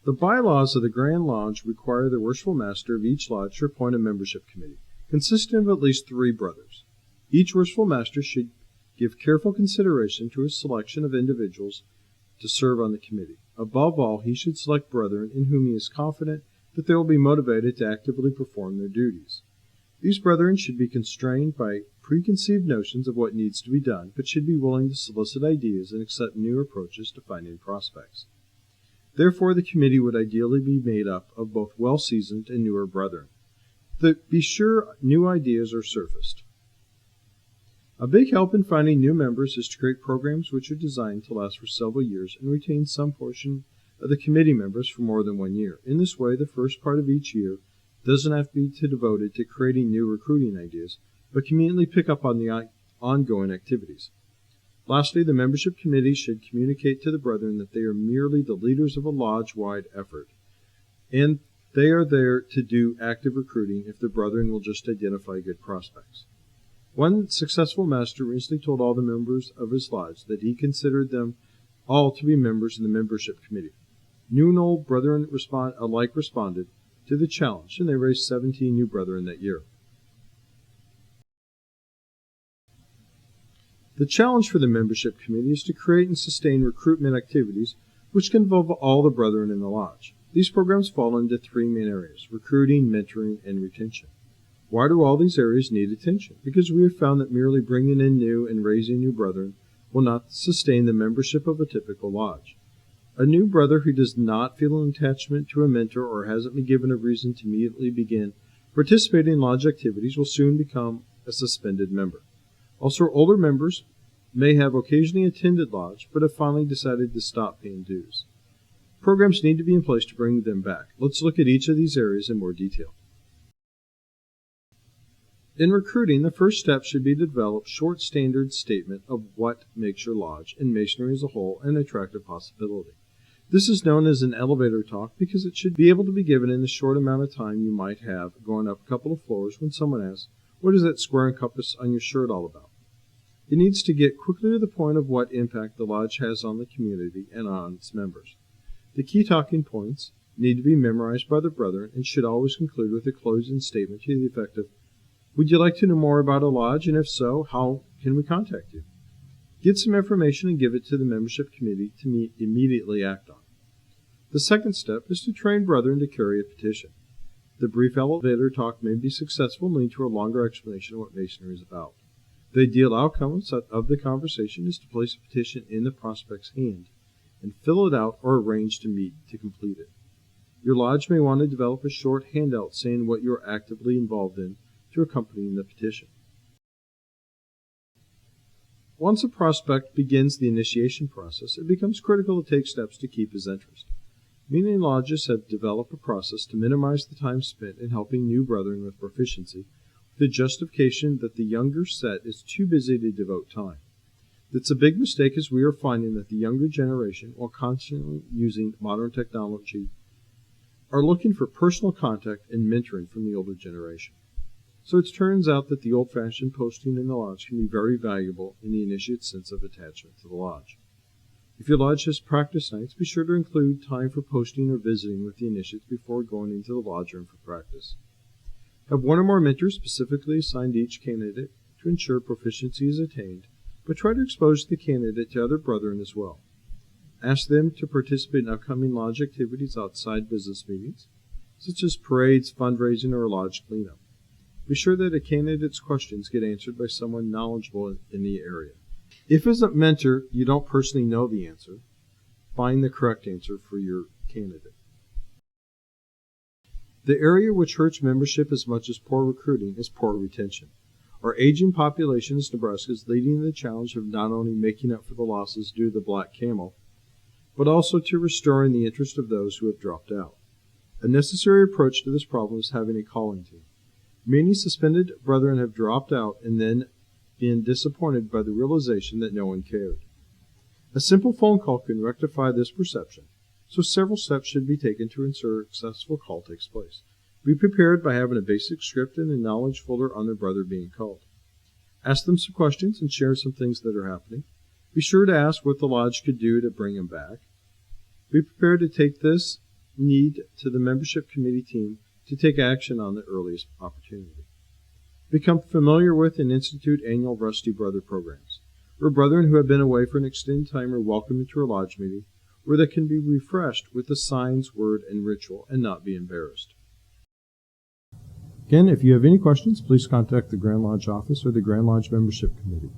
The bylaws of the Grand Lodge require the worshipful master of each lodge to appoint a membership committee, consisting of at least 3 brothers. Each worshipful master should give careful consideration to his selection of individuals to serve on the committee. Above all, he should select brethren in whom he is confident that they will be motivated to actively perform their duties. These brethren should be constrained by preconceived notions of what needs to be done, but should be willing to solicit ideas and accept new approaches to finding prospects. Therefore, the committee would ideally be made up of both well-seasoned and newer brethren. Be sure new ideas are surfaced. A big help in finding new members is to create programs which are designed to last for several years and retain some portion of the committee members for more than 1 year. In this way, the first part of each year doesn't have to be devoted to creating new recruiting ideas, but can immediately pick up on the ongoing activities. Lastly, the membership committee should communicate to the brethren that they are merely the leaders of a lodge-wide effort, and they are there to do active recruiting if the brethren will just identify good prospects. One successful master recently told all the members of his lodge that he considered them all to be members of the membership committee. New and old brethren alike responded to the challenge, and they raised 17 new brethren that year. The challenge for the membership committee is to create and sustain recruitment activities which can involve all the brethren in the lodge. These programs fall into 3 main areas: recruiting, mentoring, and retention. Why do all these areas need attention? Because we have found that merely bringing in new and raising new brethren will not sustain the membership of a typical lodge. A new brother who does not feel an attachment to a mentor or hasn't been given a reason to immediately begin participating in lodge activities will soon become a suspended member. Also, older members may have occasionally attended lodge, but have finally decided to stop paying dues. Programs need to be in place to bring them back. Let's look at each of these areas in more detail. In recruiting, the first step should be to develop a short standard statement of what makes your lodge and masonry as a whole an attractive possibility. This is known as an elevator talk because it should be able to be given in the short amount of time you might have going up a couple of floors when someone asks, "What is that square and compass on your shirt all about?" It needs to get quickly to the point of what impact the lodge has on the community and on its members. The key talking points need to be memorized by the brethren and should always conclude with a closing statement to the effect of, "Would you like to know more about a lodge, and if so, how can we contact you?" Get some information and give it to the membership committee to immediately act on. The second step is to train brethren to carry a petition. The brief elevator talk may be successful and lead to a longer explanation of what masonry is about. The ideal outcome of the conversation is to place a petition in the prospect's hand and fill it out or arrange to meet to complete it. Your lodge may want to develop a short handout saying what you are actively involved in to accompany the petition. Once a prospect begins the initiation process, it becomes critical to take steps to keep his interest. Many lodges have developed a process to minimize the time spent in helping new brethren with proficiency, with the justification that the younger set is too busy to devote time. That's a big mistake, as we are finding that the younger generation, while constantly using modern technology, are looking for personal contact and mentoring from the older generation. So it turns out that the old-fashioned posting in the lodge can be very valuable in the initiate's sense of attachment to the lodge. If your lodge has practice nights, be sure to include time for posting or visiting with the initiates before going into the lodge room for practice. Have one or more mentors specifically assigned to each candidate to ensure proficiency is attained, but try to expose the candidate to other brethren as well. Ask them to participate in upcoming lodge activities outside business meetings, such as parades, fundraising, or a lodge cleanup. Be sure that a candidate's questions get answered by someone knowledgeable in the area. If as a mentor you don't personally know the answer, find the correct answer for your candidate. The area which hurts membership as much as poor recruiting is poor retention. Our aging population in Nebraska is leading to the challenge of not only making up for the losses due to the black camel, but also to restoring the interest of those who have dropped out. A necessary approach to this problem is having a calling team. Many suspended brethren have dropped out and then been disappointed by the realization that no one cared. A simple phone call can rectify this perception, so several steps should be taken to ensure a successful call takes place. Be prepared by having a basic script and a knowledge folder on the brother being called. Ask them some questions and share some things that are happening. Be sure to ask what the lodge could do to bring him back. Be prepared to take this need to the membership committee team to take action on the earliest opportunity. Become familiar with and institute annual Rusty Brother programs, where brethren who have been away for an extended time are welcomed into our lodge meeting, where they can be refreshed with the signs, word, and ritual and not be embarrassed. Again, if you have any questions, please contact the Grand Lodge office or the Grand Lodge Membership Committee.